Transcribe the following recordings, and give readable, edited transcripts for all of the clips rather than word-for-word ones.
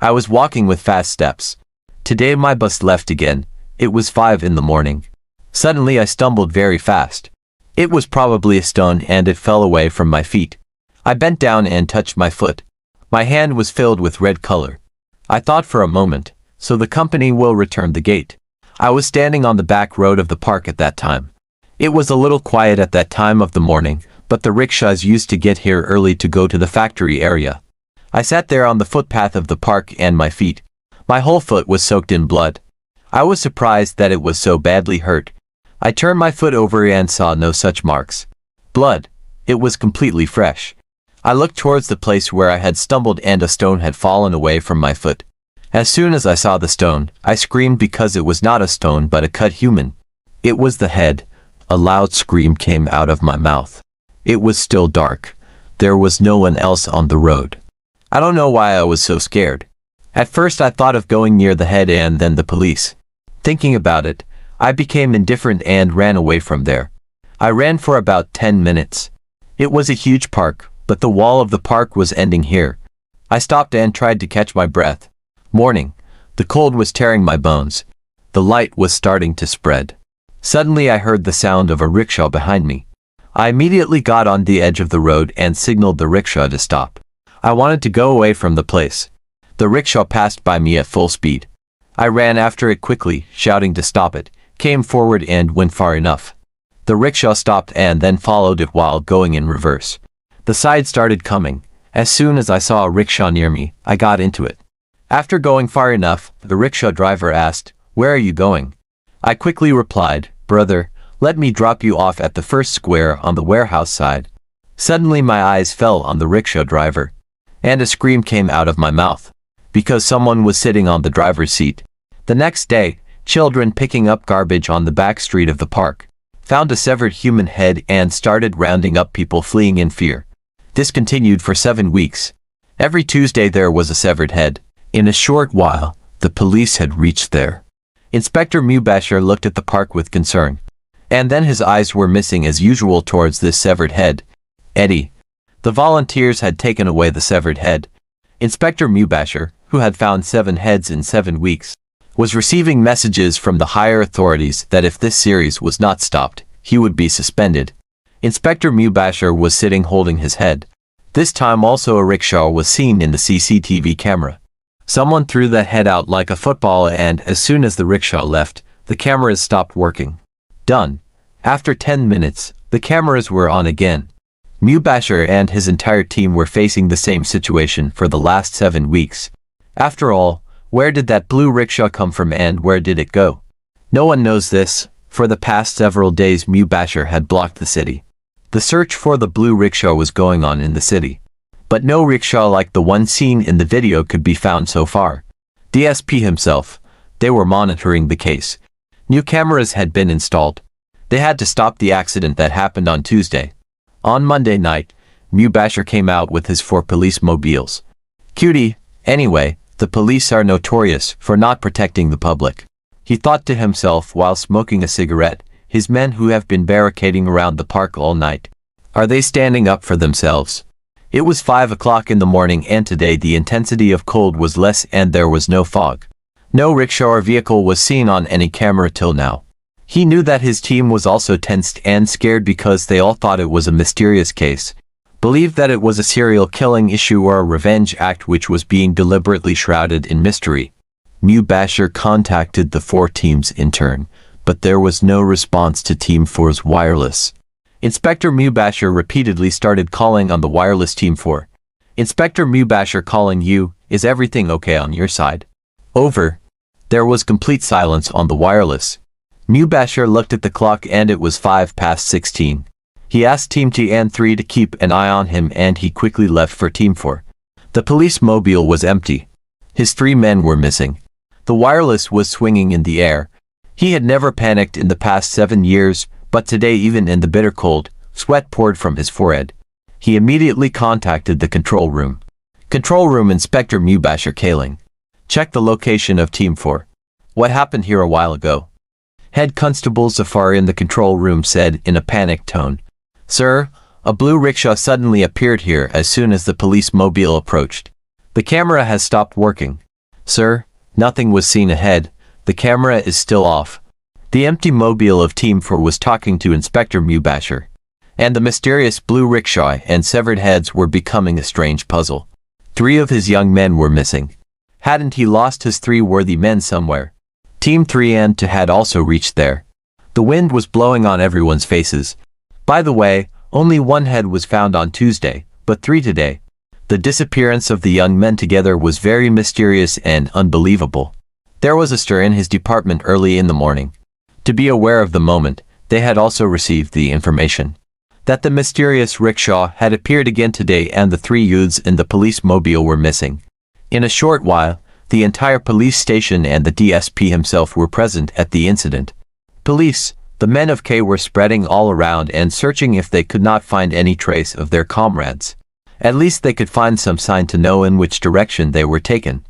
I was walking with fast steps. Today my bus left again. It was 5 in the morning. Suddenly I stumbled very fast. It was probably a stone and it fell away from my feet. I bent down and touched my foot. My hand was filled with red color. I thought for a moment, so the company will return the gate. I was standing on the back road of the park at that time. It was a little quiet at that time of the morning, but the rickshaws used to get here early to go to the factory area. I sat there on the footpath of the park and my feet. My whole foot was soaked in blood. I was surprised that it was so badly hurt. I turned my foot over and saw no such marks. Blood. It was completely fresh. I looked towards the place where I had stumbled and a stone had fallen away from my foot. As soon as I saw the stone, I screamed because it was not a stone but a cut human. It was the head. A loud scream came out of my mouth. It was still dark. There was no one else on the road. I don't know why I was so scared. At first I thought of going near the head and then the police. Thinking about it, I became indifferent and ran away from there. I ran for about 10 minutes. It was a huge park, but the wall of the park was ending here. I stopped and tried to catch my breath. Morning. The cold was tearing my bones. The light was starting to spread. Suddenly I heard the sound of a rickshaw behind me. I immediately got on the edge of the road and signaled the rickshaw to stop. I wanted to go away from the place. The rickshaw passed by me at full speed. I ran after it quickly, shouting to stop it, came forward and went far enough. The rickshaw stopped and then followed it while going in reverse. The side started coming. As soon as I saw a rickshaw near me, I got into it. After going far enough, the rickshaw driver asked, "Where are you going?" I quickly replied, "Brother, let me drop you off at the first square on the warehouse side." Suddenly my eyes fell on the rickshaw driver, and a scream came out of my mouth, because someone was sitting on the driver's seat. The next day, children picking up garbage on the back street of the park found a severed human head and started rounding up people fleeing in fear. This continued for 7 weeks. Every Tuesday there was a severed head. In a short while, the police had reached there. Inspector Mubasher looked at the park with concern, and then his eyes were missing as usual towards this severed head. Eddie. The volunteers had taken away the severed head. Inspector Mubasher, who had found 7 heads in 7 weeks, was receiving messages from the higher authorities that if this series was not stopped, he would be suspended. Inspector Mubasher was sitting holding his head. This time also a rickshaw was seen in the CCTV camera. Someone threw the head out like a football and as soon as the rickshaw left, the cameras stopped working. Done. After 10 minutes, the cameras were on again. Mubasher and his entire team were facing the same situation for the last 7 weeks. After all, where did that blue rickshaw come from and where did it go? No one knows this. For the past several days Mubasher had blocked the city. The search for the blue rickshaw was going on in the city. But no rickshaw like the one seen in the video could be found so far. DSP himself. They were monitoring the case. New cameras had been installed. They had to stop the accident that happened on Tuesday. On Monday night, Mubasher came out with his 4 police mobiles. Cutie. Anyway, the police are notorious for not protecting the public. He thought to himself while smoking a cigarette, his men who have been barricading around the park all night. Are they standing up for themselves? It was 5 o'clock in the morning and today the intensity of cold was less and there was no fog. No rickshaw or vehicle was seen on any camera till now. He knew that his team was also tensed and scared because they all thought it was a mysterious case. Believed that it was a serial killing issue or a revenge act which was being deliberately shrouded in mystery. Mubasher contacted the 4 teams in turn, but there was no response to Team 4's wireless. Inspector Mubasher repeatedly started calling on the wireless Team 4. Inspector Mubasher calling you, is everything okay on your side? Over. There was complete silence on the wireless. Mubasher looked at the clock and it was 16:05. He asked Team T and 3 to keep an eye on him and he quickly left for Team 4. The police mobile was empty. His 3 men were missing. The wireless was swinging in the air. He had never panicked in the past 7 years, but today even in the bitter cold, sweat poured from his forehead. He immediately contacted the control room. Control room Inspector Mubasher Kaling. Check the location of Team 4. What happened here a while ago? Head Constable Zafar in the control room said in a panicked tone. Sir, a blue rickshaw suddenly appeared here as soon as the police mobile approached. The camera has stopped working. Sir, nothing was seen ahead. The camera is still off. The empty mobile of Team 4 was talking to Inspector Mubasher. And the mysterious blue rickshaw and severed heads were becoming a strange puzzle. 3 of his young men were missing. Hadn't he lost his 3 worthy men somewhere? Team 3 and 2 had also reached there. The wind was blowing on everyone's faces. By the way, only 1 head was found on Tuesday, but 3 today. The disappearance of the young men together was very mysterious and unbelievable. There was a stir in his department early in the morning. To be aware of the moment, they had also received the information that the mysterious rickshaw had appeared again today and the 3 youths in the police mobile were missing. In a short while, the entire police station and the DSP himself were present at the incident. Police, the men of K were spreading all around and searching if they could not find any trace of their comrades. At least they could find some sign to know in which direction they were taken.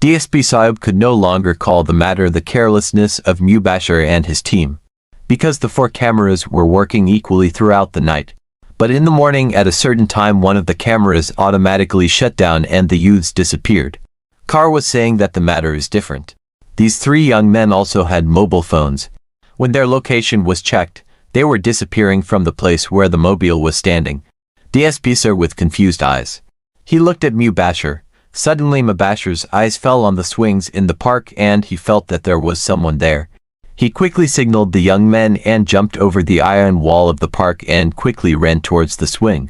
DSP Saib could no longer call the matter the carelessness of Mubasher and his team, because the 4 cameras were working equally throughout the night. But in the morning at a certain time one of the cameras automatically shut down and the youths disappeared. Carr was saying that the matter is different. These 3 young men also had mobile phones. When their location was checked, they were disappearing from the place where the mobile was standing. DSP Sir with confused eyes. He looked at Mubasher. Suddenly Mubasher's eyes fell on the swings in the park and he felt that there was someone there. He quickly signaled the young men and jumped over the iron wall of the park and quickly ran towards the swing.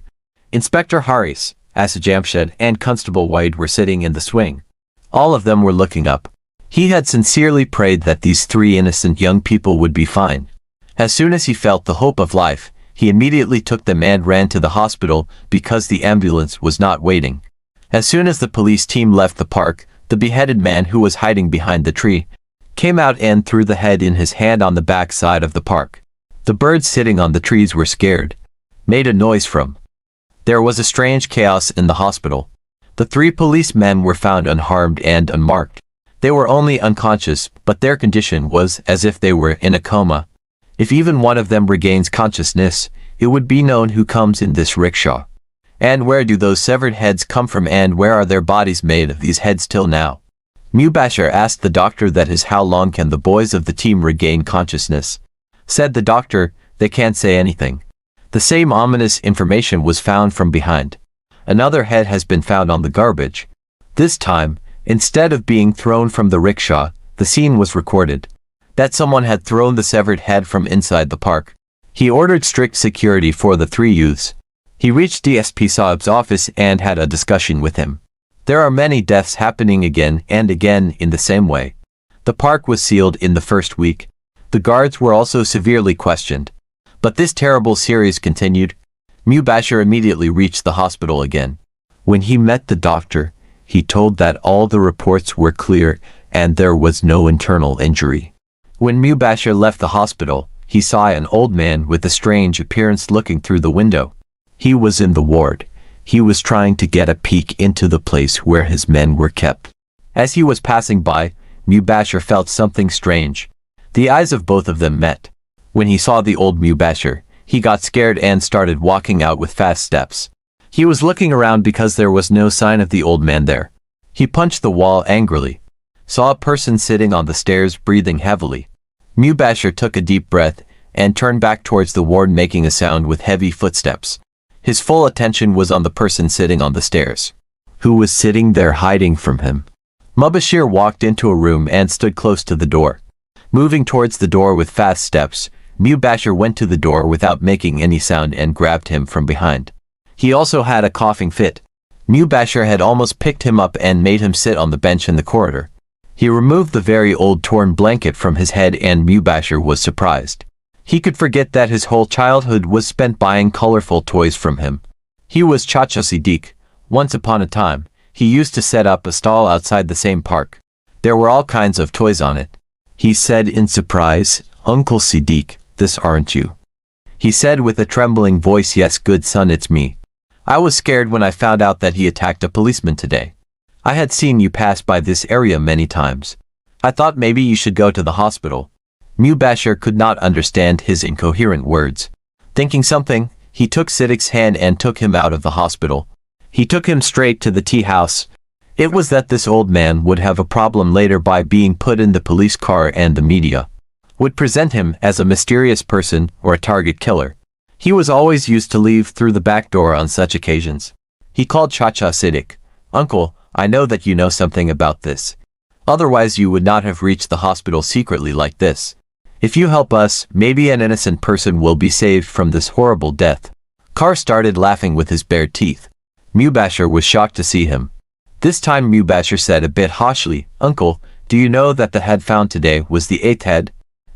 Inspector Haris, Asajamshed and Constable White were sitting in the swing. All of them were looking up. He had sincerely prayed that these 3 innocent young people would be fine. As soon as he felt the hope of life, he immediately took them and ran to the hospital because the ambulance was not waiting. As soon as the police team left the park, the beheaded man who was hiding behind the tree came out and threw the head in his hand on the back side of the park. The birds sitting on the trees were scared, made a noise from. There was a strange chaos in the hospital. The 3 policemen were found unharmed and unmarked. They were only unconscious, but their condition was as if they were in a coma. If even one of them regains consciousness, it would be known who comes in this rickshaw. And where do those severed heads come from and where are their bodies made of these heads till now? Mubasher asked the doctor that is how long can the boys of the team regain consciousness? Said the doctor, they can't say anything. The same ominous information was found from behind. Another head has been found on the garbage. This time, instead of being thrown from the rickshaw, the scene was recorded. That someone had thrown the severed head from inside the park. He ordered strict security for the 3 youths. He reached DSP Saab's office and had a discussion with him. There are many deaths happening again and again in the same way. The park was sealed in the first week. The guards were also severely questioned. But this terrible series continued. Mubasher immediately reached the hospital again. When he met the doctor, he told that all the reports were clear and there was no internal injury. When Mubasher left the hospital, he saw an old man with a strange appearance looking through the window. He was in the ward. He was trying to get a peek into the place where his men were kept. As he was passing by, Mubasher felt something strange. The eyes of both of them met. When he saw the old Mubasher, he got scared and started walking out with fast steps. He was looking around because there was no sign of the old man there. He punched the wall angrily. Saw a person sitting on the stairs breathing heavily. Mubasher took a deep breath and turned back towards the ward making a sound with heavy footsteps. His full attention was on the person sitting on the stairs, who was sitting there hiding from him. Mubashir walked into a room and stood close to the door. Moving towards the door with fast steps, Mubasher went to the door without making any sound and grabbed him from behind. He also had a coughing fit. Mubasher had almost picked him up and made him sit on the bench in the corridor. He removed the very old torn blanket from his head and Mubasher was surprised. He could forget that his whole childhood was spent buying colorful toys from him. He was Chacha Siddiq. Once upon a time, he used to set up a stall outside the same park. There were all kinds of toys on it. He said in surprise, "Uncle Siddiq, this aren't you?" He said with a trembling voice, "Yes, good son, it's me. I was scared when I found out that he attacked a policeman today. I had seen you pass by this area many times. I thought maybe you should go to the hospital." Mubasher could not understand his incoherent words. Thinking something, he took Siddiq's hand and took him out of the hospital. He took him straight to the tea house. It was that this old man would have a problem later by being put in the police car, and the media would present him as a mysterious person or a target killer. He was always used to leave through the back door on such occasions. He called Chacha Siddiq. "Uncle, I know that you know something about this. Otherwise you would not have reached the hospital secretly like this. If you help us, maybe an innocent person will be saved from this horrible death." Carr started laughing with his bare teeth. Mubashir was shocked to see him. This time Mubashir said a bit harshly, "Uncle, do you know that the head found today was the 8th head?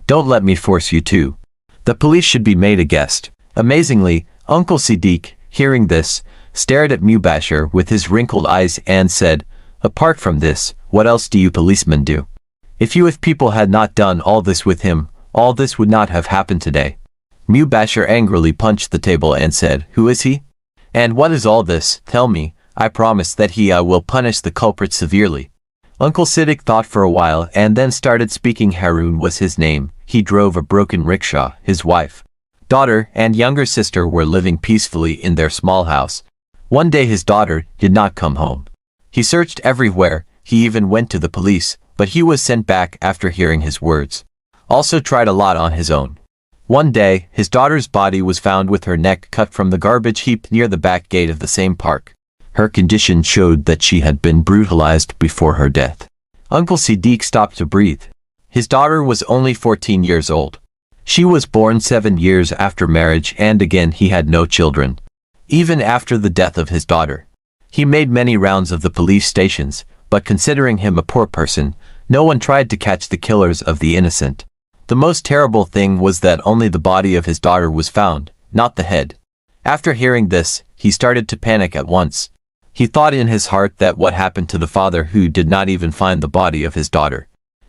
Don't let me force you to. The police should be made a guest." Amazingly, Uncle Siddiq, hearing this, stared at Mubashir with his wrinkled eyes and said, "Apart from this, what else do you policemen do? If people had not done all this with him, all this would not have happened today." Mubashir angrily punched the table and said, "Who is he? And what is all this? Tell me. I promise that I will punish the culprit severely." Uncle Siddiq thought for a while and then started speaking. Harun was his name. He drove a broken rickshaw. His wife, daughter, and younger sister were living peacefully in their small house. One day his daughter did not come home. He searched everywhere. He even went to the police, but he was sent back after hearing his words. Also tried a lot on his own. One day, his daughter's body was found with her neck cut from the garbage heap near the back gate of the same park. Her condition showed that she had been brutalized before her death. Uncle Siddiq stopped to breathe. His daughter was only 14 years old. She was born 7 years after marriage, and again he had no children. Even after the death of his daughter, he made many rounds of the police stations, but considering him a poor person, no one tried to catch the killers of the innocent. The most terrible thing was that only the body of his daughter was found, not the head. After hearing this, he started to panic at once. He thought in his heart that what happened to the father who did not even find the body of his daughter.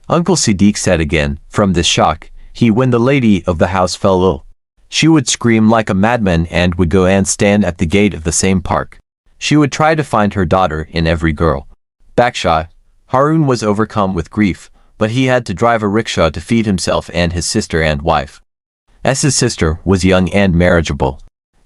Uncle Siddiq said again, from this shock, when the lady of the house fell ill. She would scream like a madman and would go and stand at the gate of the same park. She would try to find her daughter in every girl. Baksha, Harun was overcome with grief, but he had to drive a rickshaw to feed himself and his sister and wife. As his sister was young and marriageable,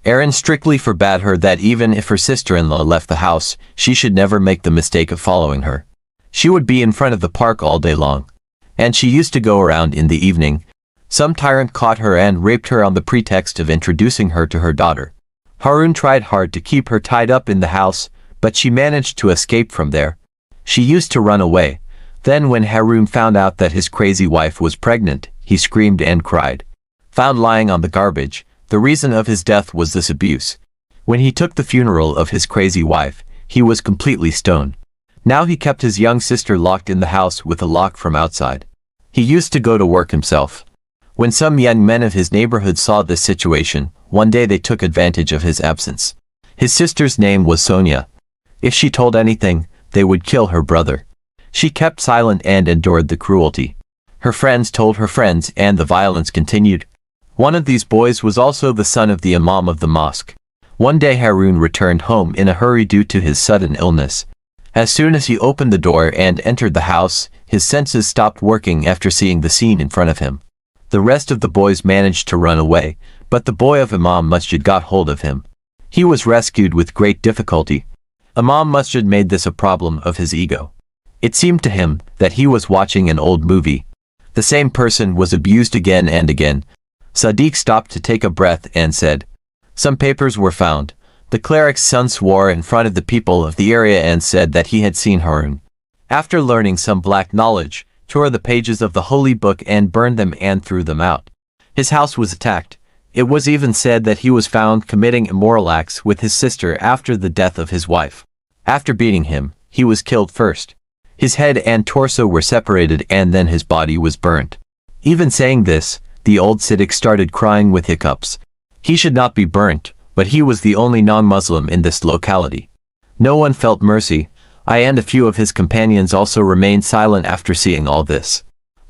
Aaron strictly forbade her that even if her sister-in-law left the house, she should never make the mistake of following her. She would be in front of the park all day long, and she used to go around in the evening. Some tyrant caught her and raped her on the pretext of introducing her to her daughter. Harun tried hard to keep her tied up in the house, but she managed to escape from there. She used to run away. Then when Harun found out that his crazy wife was pregnant, he screamed and cried. Found lying on the garbage, the reason of his death was this abuse. When he took the funeral of his crazy wife, he was completely stoned. Now he kept his young sister locked in the house with a lock from outside. He used to go to work himself. When some young men of his neighborhood saw this situation, one day they took advantage of his absence. His sister's name was Sonia. If she told anything, they would kill her brother. She kept silent and endured the cruelty. Her friends told her friends, and the violence continued. One of these boys was also the son of the imam of the mosque. One day Harun returned home in a hurry due to his sudden illness. As soon as he opened the door and entered the house, his senses stopped working after seeing the scene in front of him. The rest of the boys managed to run away, but the boy of Imam Masjid got hold of him. He was rescued with great difficulty. Imam Masjid made this a problem of his ego. It seemed to him that he was watching an old movie. The same person was abused again and again. Sadiq stopped to take a breath and said, "Some papers were found." The cleric's son swore in front of the people of the area and said that he had seen Harun. After learning some black knowledge, tore the pages of the holy book and burned them and threw them out. His house was attacked. It was even said that he was found committing immoral acts with his sister after the death of his wife. After beating him, he was killed first. His head and torso were separated and then his body was burnt. Even saying this, the old Siddiq started crying with hiccups. He should not be burnt, but he was the only non-Muslim in this locality. No one felt mercy. And a few of his companions also remained silent after seeing all this.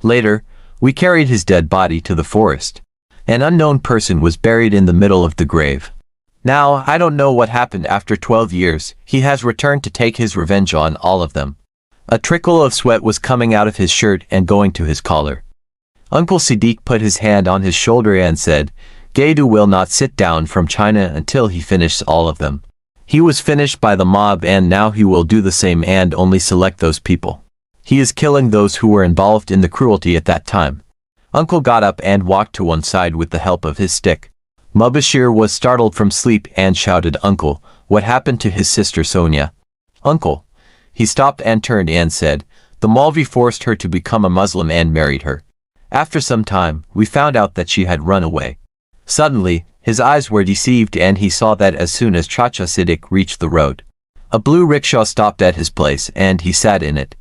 Later, we carried his dead body to the forest. An unknown person was buried in the middle of the grave. Now, I don't know what happened after 12 years. He has returned to take his revenge on all of them. A trickle of sweat was coming out of his shirt and going to his collar. Uncle Siddiq put his hand on his shoulder and said, "Gaidu will not sit down from China until he finishes all of them." He was finished by the mob and now he will do the same and only select those people. He is killing those who were involved in the cruelty at that time. Uncle got up and walked to one side with the help of his stick. Mubashir was startled from sleep and shouted, "Uncle, what happened to his sister Sonia?" "Uncle." He stopped and turned and said, "The Malvi forced her to become a Muslim and married her. After some time, we found out that she had run away." Suddenly, his eyes were deceived and he saw that as soon as Chacha Siddiq reached the road, a blue rickshaw stopped at his place and he sat in it.